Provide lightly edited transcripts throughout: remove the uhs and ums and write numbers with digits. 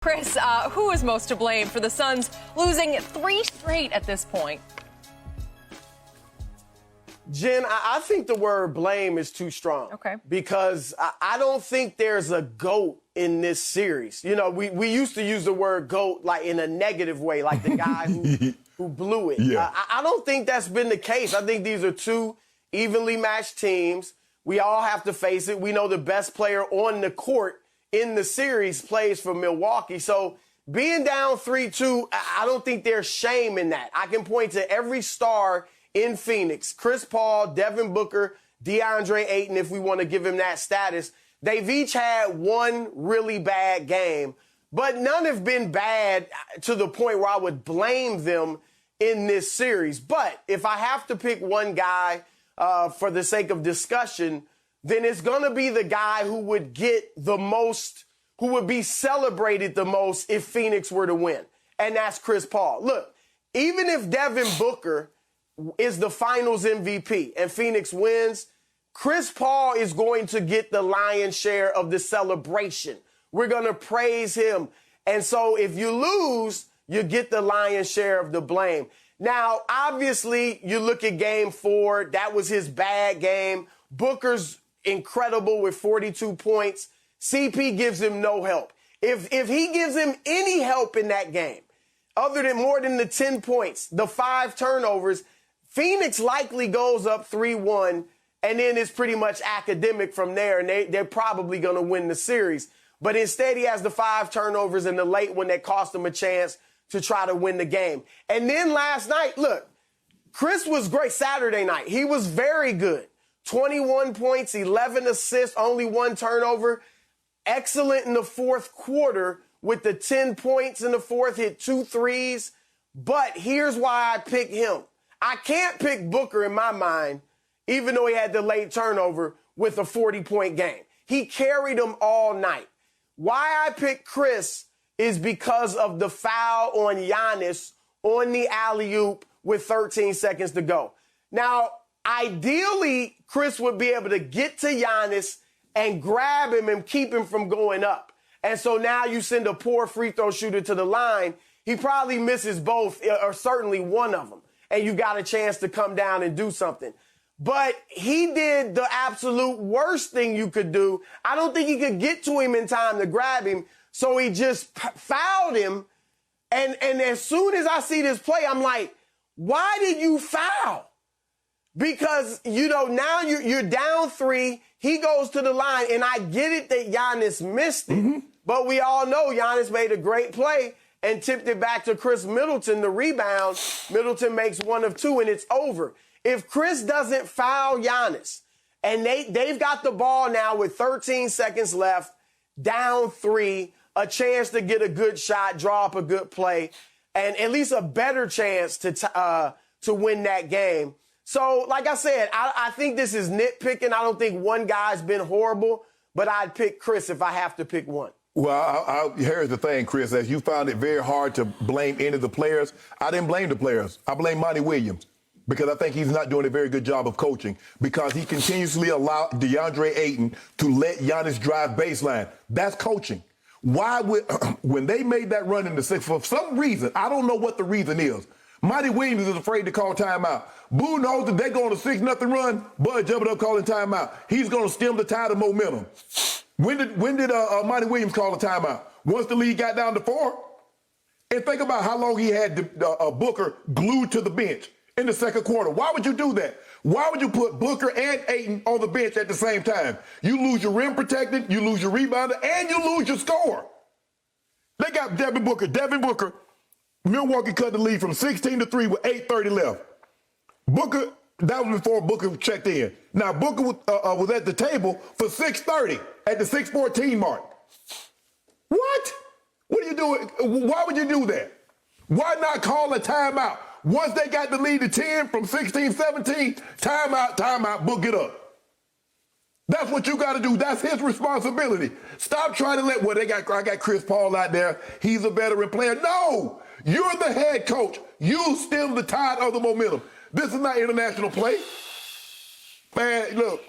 Chris, who is most to blame for the Suns losing 3 straight at this point? Jen, I think the word blame is too strong. Okay. Because I don't think there's a GOAT in this series. You know, we used to use the word GOAT like in a negative way, like the guy who blew it. Yeah. I don't think that's been the case. I think these are two evenly matched teams. We all have to face it. We know the best player on the court in the series plays for Milwaukee. So being down 3-2, I don't think there's shame in that. I can point to every star in Phoenix, Chris Paul, Devin Booker, DeAndre Ayton, if we want to give him that status. They've each had one really bad game, but none have been bad to the point where I would blame them in this series. But if I have to pick one guy for the sake of discussion, then it's going to be the guy who would get the most, who would be celebrated the most if Phoenix were to win. And that's Chris Paul. Look, even if Devin Booker is the finals MVP and Phoenix wins, Chris Paul is going to get the lion's share of the celebration. We're going to praise him. And so if you lose, you get the lion's share of the blame. Now, obviously, you look at game 4, that was his bad game. Booker's incredible with 42 points. CP gives him no help. If he gives him any help in that game, other than more than the 10 points, the 5 turnovers, Phoenix likely goes up 3-1, and then it's pretty much academic from there, and they're probably going to win the series. But instead, he has the 5 turnovers in the late one that cost him a chance to try to win the game. And then last night, look, Chris was great Saturday night. He was very good. 21 points, 11 assists, only 1 turnover. Excellent in the fourth quarter with the 10 points in the fourth, hit 2 threes. But here's why I pick him. I can't pick Booker in my mind, even though he had the late turnover with a 40-point game. He carried them all night. Why I pick Chris is because of the foul on Giannis on the alley-oop with 13 seconds to go. Now, ideally, Chris would be able to get to Giannis and grab him and keep him from going up. And so now you send a poor free throw shooter to the line. He probably misses both, or certainly one of them. And you got a chance to come down and do something. But he did the absolute worst thing you could do. I don't think he could get to him in time to grab him. So he just fouled him. And as soon as I see this play, I'm like, why did you foul? Because, you know, now you're down 3. He goes to the line, and I get it that Giannis missed it. Mm-hmm. But we all know Giannis made a great play and tipped it back to Chris Middleton, the rebound. Middleton makes 1 of 2, and it's over. If Chris doesn't foul Giannis, and they've got the ball now with 13 seconds left, down 3, a chance to get a good shot, draw up a good play, and at least a better chance to win that game. So, like I said, I think this is nitpicking. I don't think one guy's been horrible, but I'd pick Chris if I have to pick one. Well, here's the thing, Chris. As you found it very hard to blame any of the players, I didn't blame the players. I blame Monty Williams because I think he's not doing a very good job of coaching because he continuously allowed DeAndre Ayton to let Giannis drive baseline. That's coaching. Why would, when they made that run in the 6th, for some reason, I don't know what the reason is, Monty Williams is afraid to call timeout. Boo knows that they're going to 6-0 run. Bud jumping up calling timeout. He's going to stem the tide of momentum. When did Monty Williams call a timeout? Once the lead got down to 4? And think about how long he had Booker glued to the bench in the second quarter. Why would you do that? Why would you put Booker and Ayton on the bench at the same time? You lose your rim protector, you lose your rebounder, and you lose your scorer. They got Devin Booker. Milwaukee cut the lead from 16-3 with 8:30 left. Booker, that was before Booker checked in. Now, Booker was at the table for 6:30 at the 6:14 mark. What? What are you doing? Why would you do that? Why not call a timeout? Once they got the lead to 10 from 16-17, timeout, book it up. That's what you got to do. That's his responsibility. Stop trying to I got Chris Paul out there. He's a veteran player. No, you're the head coach. You stem the tide of the momentum. This is not international play. Man, look,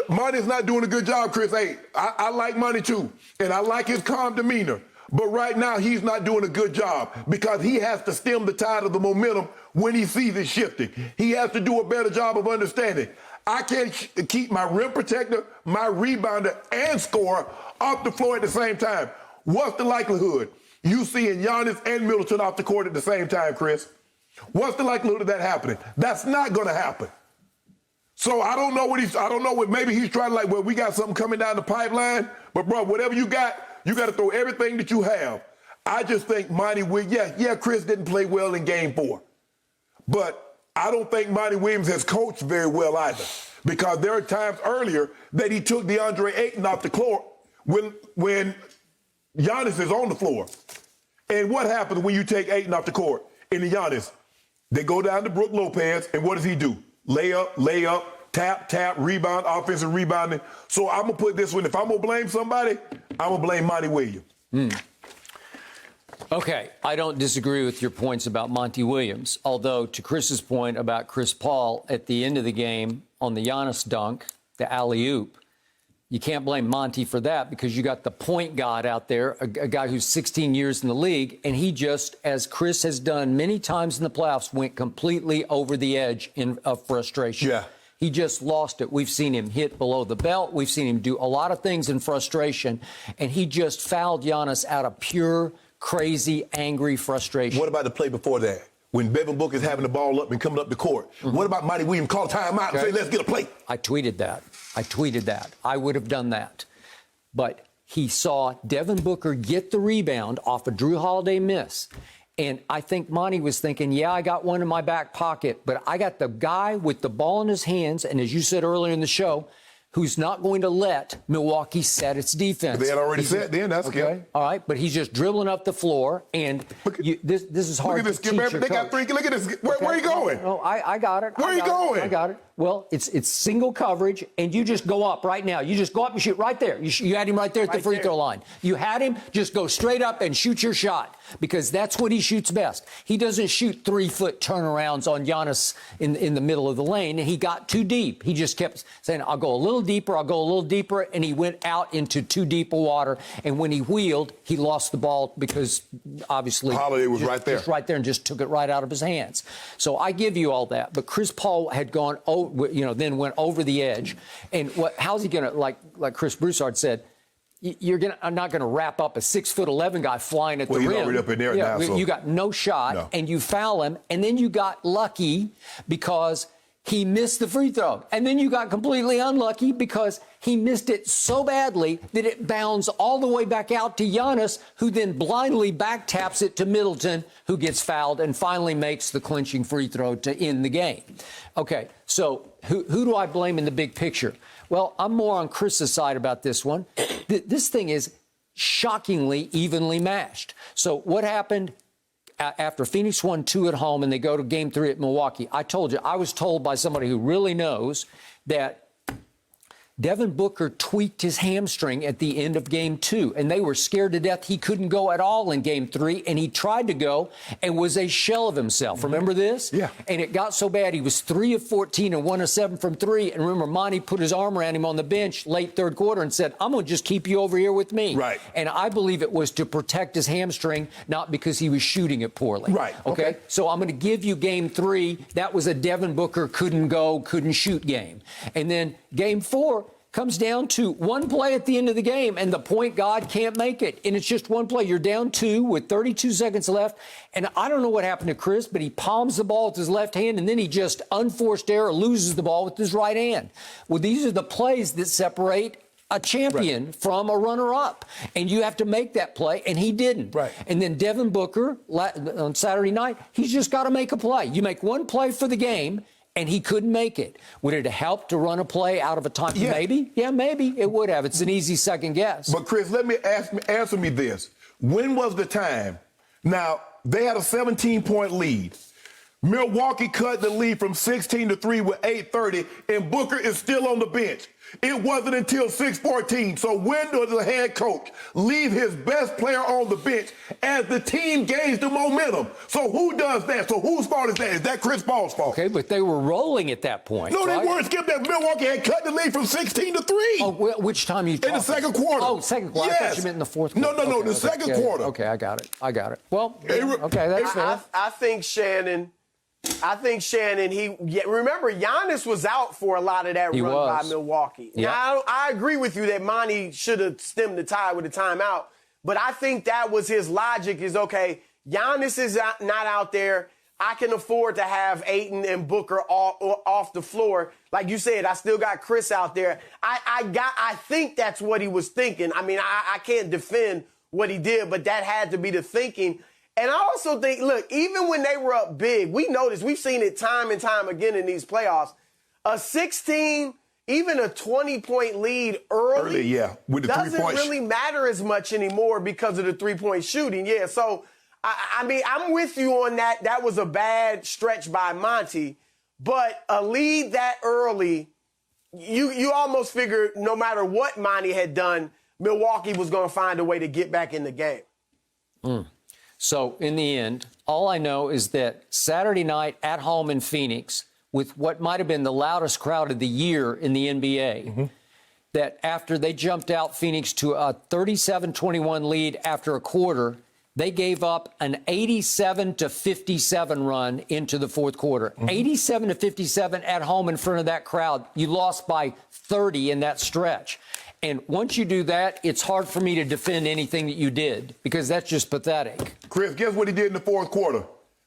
Monty's not doing a good job, Chris. Hey, I like Monty too, and I like his calm demeanor. But right now, he's not doing a good job because he has to stem the tide of the momentum when he sees it shifting. He has to do a better job of understanding. I can't keep my rim protector, my rebounder, and scorer off the floor at the same time. What's the likelihood you seeing Giannis and Middleton off the court at the same time, Chris? What's the likelihood of that happening? That's not going to happen. So I don't know what maybe he's trying to like, well, we got something coming down the pipeline, but bro, whatever you got to throw everything that you have. I just think Monty Williams, Chris didn't play well in game 4. But I don't think Monty Williams has coached very well either, because there are times earlier that he took DeAndre Ayton off the floor when Giannis is on the floor. And what happens when you take Ayton off the court in the Giannis? They go down to Brook Lopez, and what does he do? Layup, tap, rebound, offensive rebounding. So I'm going to put this one, if I'm going to blame somebody, I'm going to blame Monty Williams. Okay, I don't disagree with your points about Monty Williams, although to Chris's point about Chris Paul at the end of the game on the Giannis dunk, the alley-oop, you can't blame Monty for that because you got the point guard out there, a guy who's 16 years in the league, and he just, as Chris has done many times in the playoffs, went completely over the edge of frustration. Yeah. He just lost it. We've seen him hit below the belt. We've seen him do a lot of things in frustration, and he just fouled Giannis out of pure, crazy, angry frustration. What about the play before that? When Devin Booker's having the ball up and coming up the court. What about Monty Williams call timeout and say, let's get a play? I tweeted that. I would have done that. But he saw Devin Booker get the rebound off a Drew Holiday miss. And I think Monty was thinking, I got one in my back pocket, but I got the guy with the ball in his hands, and as you said earlier in the show, who's not going to let Milwaukee set its defense. They had already set then. That's good. All right, but he's just dribbling up the floor, and this is hard to teach your coach. They got 3. Look at this. Where are you going? No, I got it. Where are you going? I got it. Well, it's single coverage, and you just go up right now. You just go up and shoot right there. You had him right there at the free throw line. You had him. Just go straight up and shoot your shot, because that's what he shoots best. He doesn't shoot 3-foot turnarounds on Giannis in the middle of the lane, and he got too deep. He just kept saying, I'll go a little deeper, and he went out into too deep a water, and when he wheeled, he lost the ball because, obviously, Holiday was right there. Just right there and just took it right out of his hands. So I give you all that, but Chris Paul had gone, then went over the edge, and how's he going to, like Chris Broussard said, I'm not going to wrap up a 6'11" guy flying at the rim. He's already up in there now. So. You got no shot, and you foul him, and then you got lucky because he missed the free throw. And then you got completely unlucky because he missed it so badly that it bounds all the way back out to Giannis, who then blindly back taps it to Middleton, who gets fouled and finally makes the clinching free throw to end the game. Okay, so who do I blame in the big picture? Well, I'm more on Chris's side about this one. This thing is shockingly evenly matched. So what happened after Phoenix won 2 at home and they go to Game 3 at Milwaukee? I was told by somebody who really knows that Devin Booker tweaked his hamstring at the end of Game 2, and they were scared to death he couldn't go at all in Game 3, and he tried to go and was a shell of himself. Remember this? Yeah. And it got so bad he was 3 of 14 and 1 of 7 from 3. And remember, Monty put his arm around him on the bench late third quarter and said, I'm going to just keep you over here with me. Right. And I believe it was to protect his hamstring, not because he was shooting it poorly. Right. Okay? So I'm going to give you Game 3. That was a Devin Booker couldn't shoot game. And then Game 4 comes down to one play at the end of the game, and the point guard can't make it. And it's just one play. You're down 2 with 32 seconds left. And I don't know what happened to Chris, but he palms the ball with his left hand, and then he just unforced error loses the ball with his right hand. Well, these are the plays that separate a champion from a runner-up. And you have to make that play, and he didn't. Right. And then Devin Booker, on Saturday night, he's just got to make a play. You make one play for the game, and he couldn't make it. Would it have helped to run a play out of a time? Yeah. Maybe. Yeah, maybe it would have. It's an easy second guess. But, Chris, answer me this. When was the time? Now, they had a 17-point lead. Milwaukee cut the lead from 16 to 3 with 8:30, and Booker is still on the bench. It wasn't until 6:14. So when does the head coach leave his best player on the bench as the team gains the momentum? So who does that? So whose fault is that? Is that Chris Paul's fault? Okay, but they were rolling at that point. No, right? they weren't. Skip that. Milwaukee had cut the lead from 16 to 3. Oh, which time you talking? In the second quarter. Oh, second quarter. Yes. I thought you meant in the fourth quarter. No, the second quarter. Okay, I got it. Well, okay, that's fair. I think Shannon, remember, Giannis was out for a lot of that run by Milwaukee. Yeah. Now, I agree with you that Monty should have stemmed the tide with a timeout, but I think that was his logic is, okay, Giannis is not out there. I can afford to have Ayton and Booker off the floor. Like you said, I still got Chris out there. I think that's what he was thinking. I mean, I can't defend what he did, but that had to be the thinking. And I also think, look, even when they were up big, we noticed, we've seen it time and time again in these playoffs, a 16, even a 20-point lead early yeah, with the doesn't 3-point really matter as much anymore because of the three-point shooting. Yeah, so, I mean, I'm with you on that. That was a bad stretch by Monty. But a lead that early, you almost figured no matter what Monty had done, Milwaukee was going to find a way to get back in the game. So, in the end, all I know is that Saturday night at home in Phoenix, with what might have been the loudest crowd of the year in the NBA, that after they jumped out Phoenix to a 37-21 lead after a quarter, they gave up an 87-57 run into the fourth quarter. 87-57 at home in front of that crowd. You lost by 30 in that stretch. And once you do that, it's hard for me to defend anything that you did because that's just pathetic. Chris, guess what he did in the fourth quarter?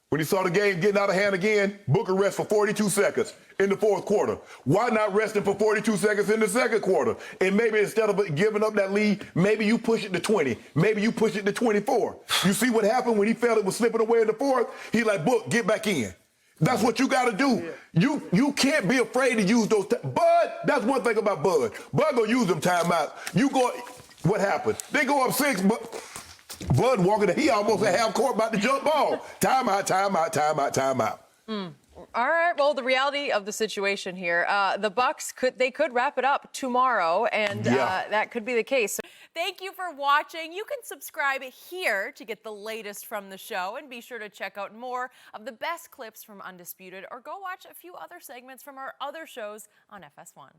When he saw the game getting out of hand again, Booker rests for 42 seconds in the fourth quarter. Why not rest him for 42 seconds in the second quarter? And maybe instead of giving up that lead, maybe you push it to 20. Maybe you push it to 24. You see what happened when he felt it was slipping away in the fourth? He like, Book, get back in. That's what you got to do. Yeah. You can't be afraid to use those. Bud, that's one thing about Bud. Bud gonna use them timeouts. What happened? They go up 6, but Bud walking. He almost at half court about to jump ball. Timeout. All right. Well, the reality of the situation here, the Bucks could wrap it up tomorrow, and that could be the case. Thank you for watching. You can subscribe here to get the latest from the show, and be sure to check out more of the best clips from Undisputed, or go watch a few other segments from our other shows on FS1.